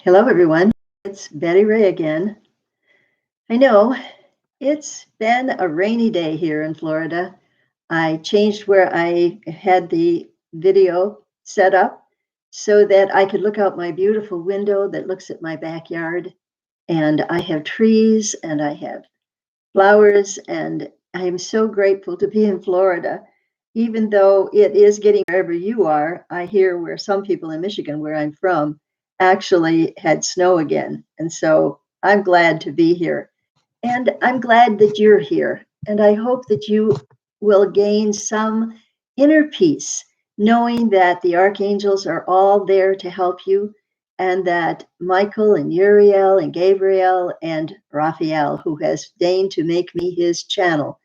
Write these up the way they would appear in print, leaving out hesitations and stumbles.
Hello, everyone. It's Betty Ray again. I know it's been a rainy day here in Florida. I changed where I had the video set up so that I could look out my beautiful window that looks at my backyard. And I have trees and I have flowers, and I am so grateful to be in Florida. Even though it is getting wherever you are, I hear where some people in Michigan, where I'm from, actually had snow again. And so I'm glad to be here. And I'm glad that you're here. And I hope that you will gain some inner peace, knowing that the archangels are all there to help you, and that Michael and Uriel and Gabriel and Raphael, who has deigned to make me his channel,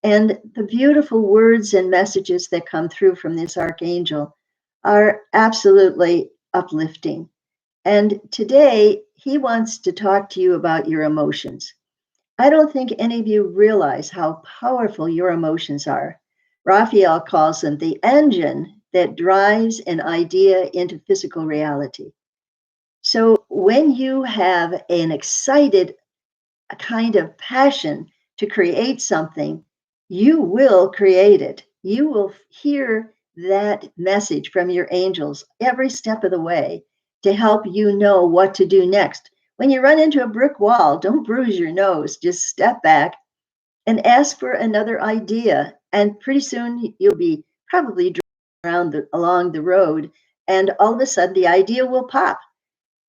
and the beautiful words and messages that come through from this archangel are absolutely uplifting. And today, he wants to talk to you about your emotions. I don't think any of you realize how powerful your emotions are. Raphael calls them the engine that drives an idea into physical reality. So when you have an excited kind of passion to create something, you will create it. You will hear that message from your angels every step of the way to help you know what to do next. When you run into a brick wall, don't bruise your nose, just step back and ask for another idea. And pretty soon you'll be probably along the road, and all of a sudden the idea will pop.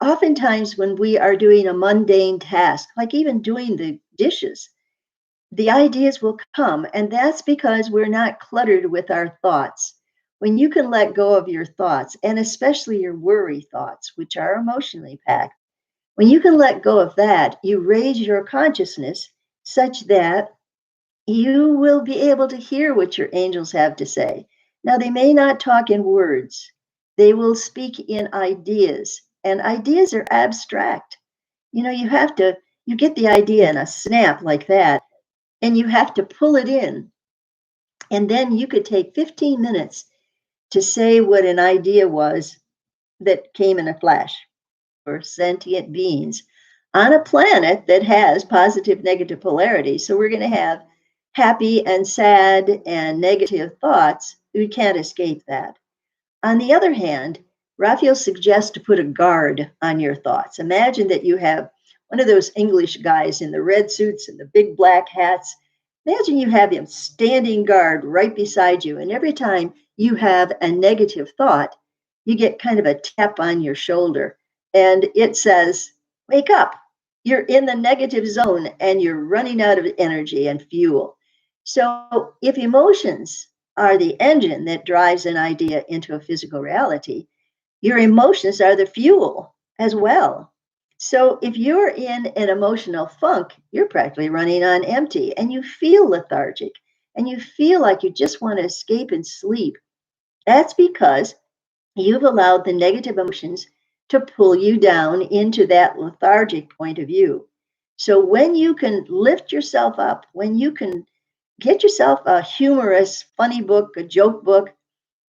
Oftentimes, when we are doing a mundane task, like even doing the dishes, the ideas will come. And that's because we're not cluttered with our thoughts. When you can let go of your thoughts, and especially your worry thoughts, which are emotionally packed, when you can let go of that, you raise your consciousness such that you will be able to hear what your angels have to say. Now, they may not talk in words, they will speak in ideas, and ideas are abstract. You get the idea in a snap like that, and you have to pull it in. And then you could take 15 minutes to say what an idea was that came in a flash for sentient beings on a planet that has positive negative polarity. So we're going to have happy and sad and negative thoughts. We can't escape that. On the other hand, Raphael suggests to put a guard on your thoughts. Imagine that you have one of those English guys in the red suits and the big black hats. Imagine you have him standing guard right beside you. And every time you have a negative thought, you get kind of a tap on your shoulder. And it says, wake up. You're in the negative zone and you're running out of energy and fuel. So if emotions are the engine that drives an idea into a physical reality, your emotions are the fuel as well. So if you're in an emotional funk, you're practically running on empty and you feel lethargic and you feel like you just want to escape and sleep. That's because you've allowed the negative emotions to pull you down into that lethargic point of view. So when you can lift yourself up, when you can get yourself a humorous, funny book, a joke book,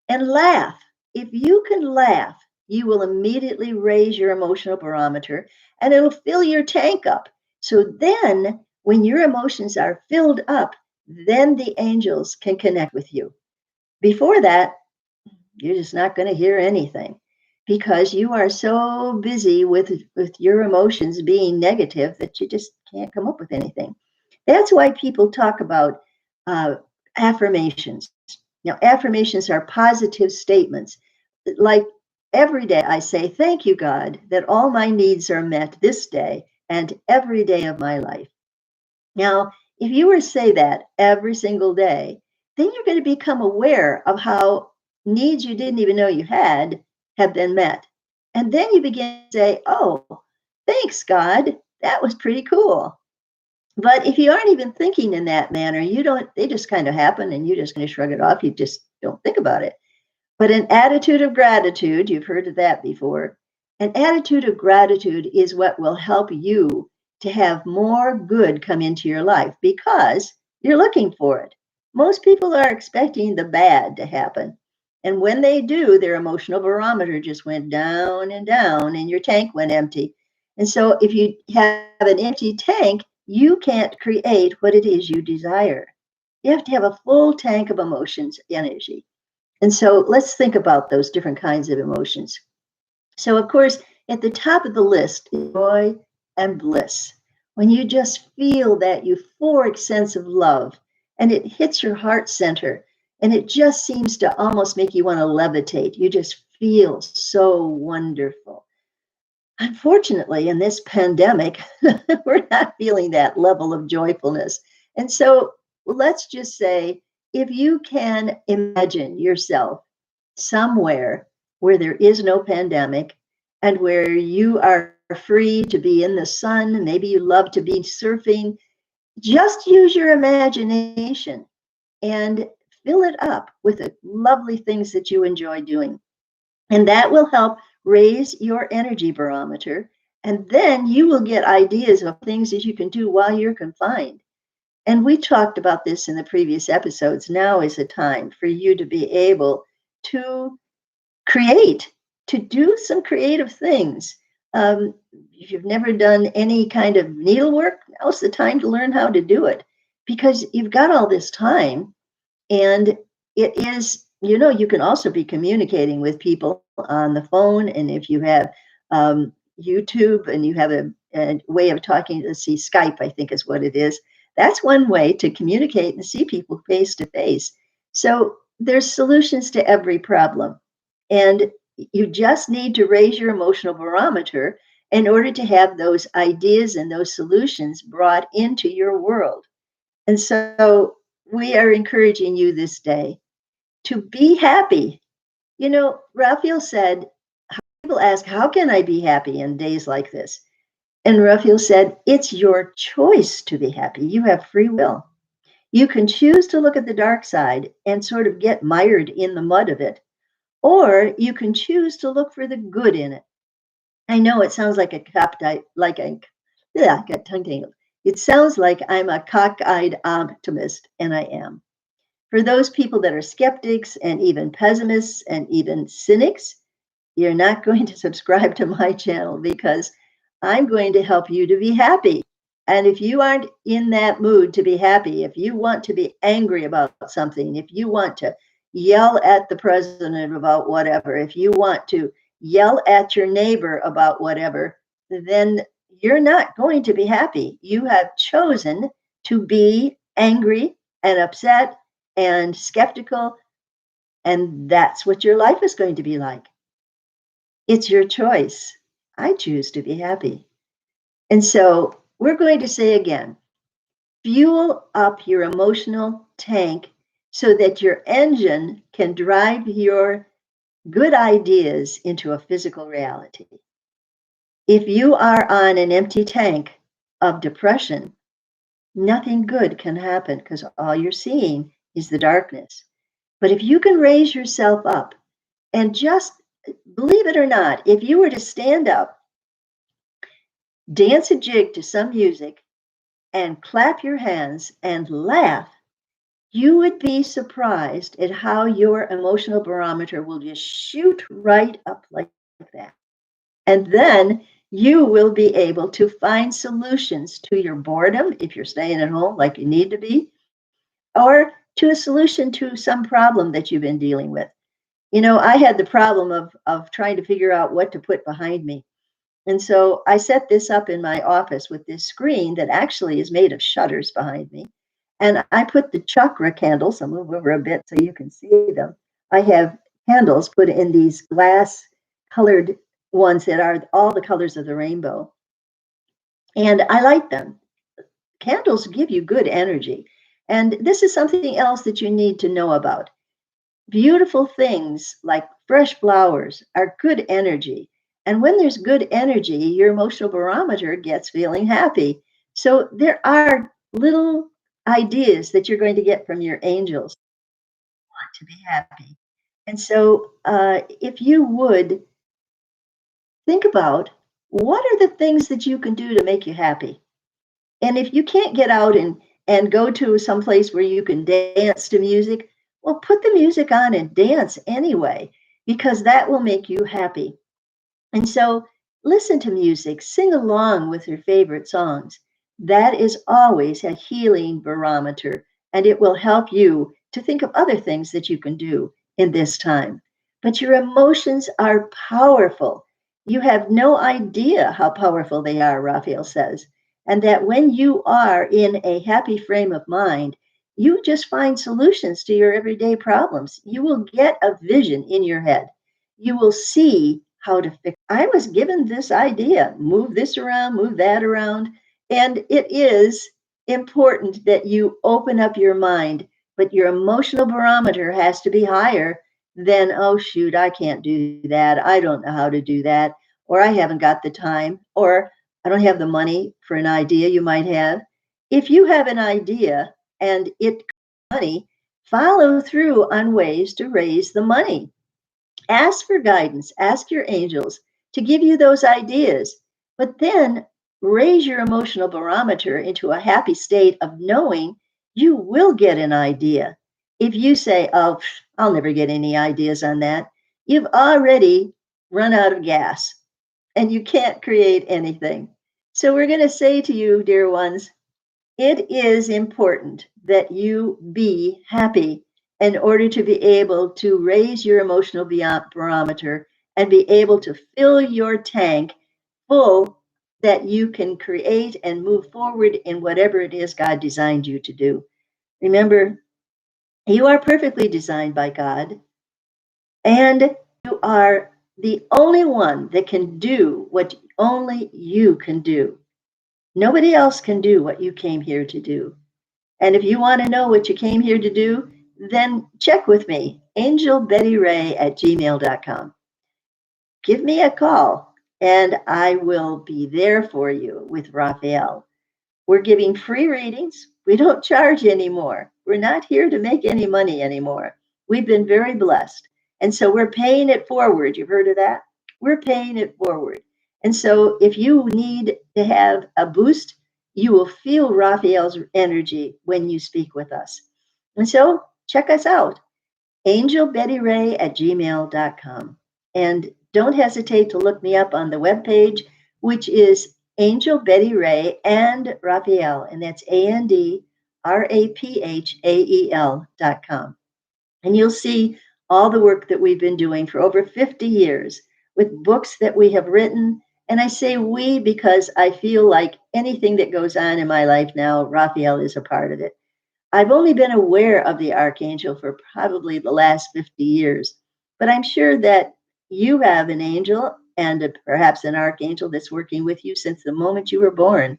and laugh. If you can laugh, you will immediately raise your emotional barometer and it'll fill your tank up. So then, when your emotions are filled up, then the angels can connect with you. Before that, you're just not going to hear anything because you are so busy with your emotions being negative that you just can't come up with anything. That's why people talk about uh, affirmations. Now, affirmations are positive statements. Like every day, I say, thank you, God, that all my needs are met this day and every day of my life. Now, if you were to say that every single day, then you're going to become aware of how needs you didn't even know you had have been met. And then you begin to say, oh, thanks, God. That was pretty cool. But if you aren't even thinking in that manner, they just kind of happen and you just kind of shrug it off. You just don't think about it. But an attitude of gratitude, you've heard of that before, an attitude of gratitude is what will help you to have more good come into your life because you're looking for it. Most people are expecting the bad to happen. And when they do, their emotional barometer just went down and down, and your tank went empty. And so, if you have an empty tank, you can't create what it is you desire. You have to have a full tank of emotions, energy. And so, let's think about those different kinds of emotions. So, of course, at the top of the list is joy and bliss. When you just feel that euphoric sense of love and it hits your heart center and it just seems to almost make you want to levitate. You just feel so wonderful. Unfortunately, in this pandemic, we're not feeling that level of joyfulness. And so let's just say if you can imagine yourself somewhere where there is no pandemic and where you are free to be in the sun, maybe you love to be surfing, just use your imagination and fill it up with the lovely things that you enjoy doing. And that will help raise your energy barometer. And then you will get ideas of things that you can do while you're confined. And we talked about this in the previous episodes. Now is the time for you to be able to create, to do some creative things. If you've never done any kind of needlework, now's the time to learn how to do it because you've got all this time. And it is, you can also be communicating with people on the phone. And if you have YouTube and you have a way of talking, let's see, Skype, I think is what it is. That's one way to communicate and see people face to face. So there's solutions to every problem. And you just need to raise your emotional barometer in order to have those ideas and those solutions brought into your world. And so we are encouraging you this day to be happy. Raphael said, people ask, how can I be happy in days like this? And Raphael said, it's your choice to be happy. You have free will. You can choose to look at the dark side and sort of get mired in the mud of it, or you can choose to look for the good in it. I know it sounds like I got tongue tangled. It sounds like I'm a cockeyed optimist, and I am. For those people that are skeptics and even pessimists and even cynics, you're not going to subscribe to my channel because I'm going to help you to be happy. And if you aren't in that mood to be happy, if you want to be angry about something, if you want to yell at the president about whatever, if you want to yell at your neighbor about whatever, then you're not going to be happy. You have chosen to be angry and upset and skeptical, and that's what your life is going to be like. It's your choice. I choose to be happy. And so we're going to say again, fuel up your emotional tank so that your engine can drive your good ideas into a physical reality. If you are on an empty tank of depression, nothing good can happen because all you're seeing is the darkness. But if you can raise yourself up and just believe it or not, if you were to stand up, dance a jig to some music, and clap your hands and laugh, you would be surprised at how your emotional barometer will just shoot right up like that. And then you will be able to find solutions to your boredom if you're staying at home like you need to be, or to a solution to some problem that you've been dealing with. I had the problem of trying to figure out what to put behind me. And so I set this up in my office with this screen that actually is made of shutters behind me. And I put the chakra candles, I'll move over a bit so you can see them. I have candles put in these glass colored ones that are all the colors of the rainbow. And I light them. Candles give you good energy. And this is something else that you need to know about. Beautiful things like fresh flowers are good energy. And when there's good energy, your emotional barometer gets feeling happy. So there are little ideas that you're going to get from your angels to be happy. And so if you would think about what are the things that you can do to make you happy. And if you can't get out and go to some place where you can dance to music, Well, put the music on and dance anyway, because that will make you happy. And so listen to music, sing along with your favorite songs. That is always a healing barometer, and it will help you to think of other things that you can do in this time. But your emotions are powerful. You have no idea how powerful they are, Raphael says. And that when you are in a happy frame of mind, you just find solutions to your everyday problems. You will get a vision in your head. You will see how to fix. I was given this idea, move this around, move that around. And it is important that you open up your mind, but your emotional barometer has to be higher than, oh, shoot, I can't do that. I don't know how to do that. Or I haven't got the time. Or I don't have the money for an idea you might have. If you have an idea and it money, follow through on ways to raise the money. Ask for guidance, ask your angels to give you those ideas, but then raise your emotional barometer into a happy state of knowing you will get an idea. If you say, oh, I'll never get any ideas on that, you've already run out of gas and you can't create anything. So we're going to say to you, dear ones, it is important that you be happy in order to be able to raise your emotional barometer and be able to fill your tank full that you can create and move forward in whatever it is God designed you to do. Remember, you are perfectly designed by God, and you are the only one that can do what only you can do. Nobody else can do what you came here to do. And if you want to know what you came here to do, then check with me, angelbettyray@gmail.com. Give me a call and I will be there for you with Raphael. We're giving free readings. We don't charge anymore. We're not here to make any money anymore. We've been very blessed. And so we're paying it forward. You've heard of that? We're paying it forward. And so if you need to have a boost, you will feel Raphael's energy when you speak with us. And so check us out, angelbettyray@gmail.com. And don't hesitate to look me up on the webpage, which is Angel Betty Ray and Raphael, and that's ANDRAPHAEL.com. And you'll see all the work that we've been doing for over 50 years with books that we have written. And I say we because I feel like anything that goes on in my life now, Raphael is a part of it. I've only been aware of the archangel for probably the last 50 years, but I'm sure that you have an angel and perhaps an archangel that's working with you since the moment you were born,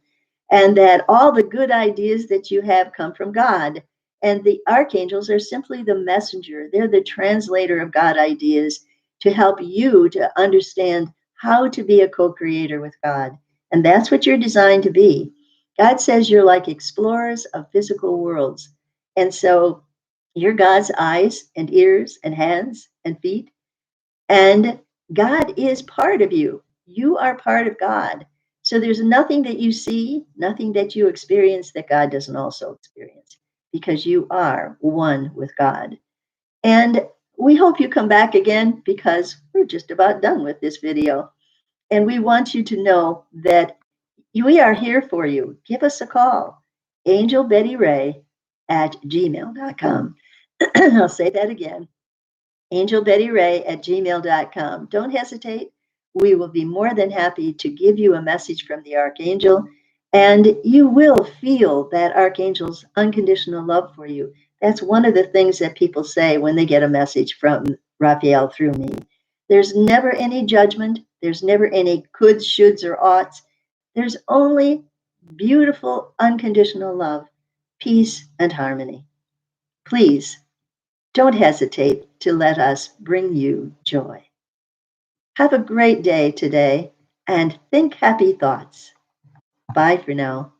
and that all the good ideas that you have come from God. And the archangels are simply the messenger, they're the translator of God ideas to help you to understand how to be a co creator with God. And that's what you're designed to be. God says you're like explorers of physical worlds. And so you're God's eyes and ears and hands and feet. And God is part of you. You are part of God. So there's nothing that you see, nothing that you experience that God doesn't also experience because you are one with God. And we hope you come back again because we're just about done with this video. And we want you to know that we are here for you. Give us a call, angelbettyray@gmail.com. I'll say that again, angelbettyray@gmail.com. Don't hesitate. We will be more than happy to give you a message from the archangel, and you will feel that archangel's unconditional love for you. That's one of the things that people say when they get a message from Raphael through me. There's never any judgment. There's never any coulds, shoulds, or oughts. There's only beautiful, unconditional love, peace, and harmony. Please don't hesitate to let us bring you joy. Have a great day today and think happy thoughts. Bye for now.